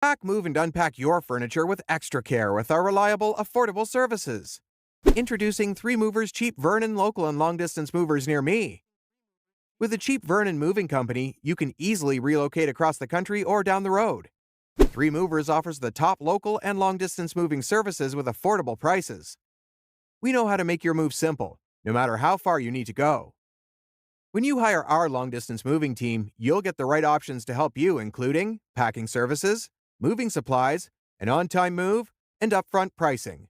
Pack, move, and unpack your furniture with extra care with our reliable, affordable services. Introducing 3 Movers Cheap Vernon local and long-distance movers near me. With a cheap Vernon moving company, you can easily relocate across the country or down the road. 3 Movers offers the top local and long-distance moving services with affordable prices. We know how to make your move simple, no matter how far you need to go. When you hire our long-distance moving team, you'll get the right options to help you, including packing services, moving supplies, an on-time move, and upfront pricing.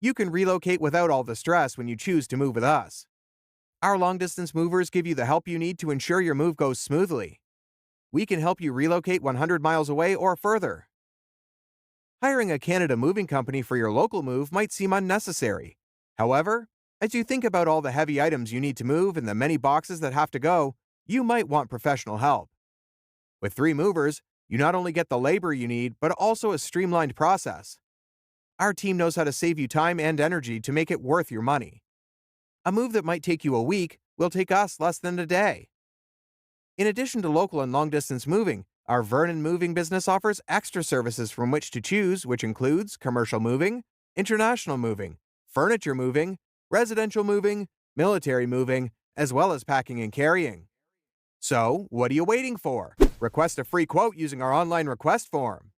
You can relocate without all the stress when you choose to move with us. Our long-distance movers give you the help you need to ensure your move goes smoothly. We can help you relocate 100 miles away or further. Hiring a Canada moving company for your local move might seem unnecessary. However, as you think about all the heavy items you need to move and the many boxes that have to go, you might want professional help. With 3 Movers, you not only get the labor you need, but also a streamlined process. Our team knows how to save you time and energy to make it worth your money. A move that might take you a week will take us less than a day. In addition to local and long-distance moving, our Vernon moving business offers extra services from which to choose, which includes commercial moving, international moving, furniture moving, residential moving, military moving, as well as packing and carrying. So, what are you waiting for? Request a free quote using our online request form.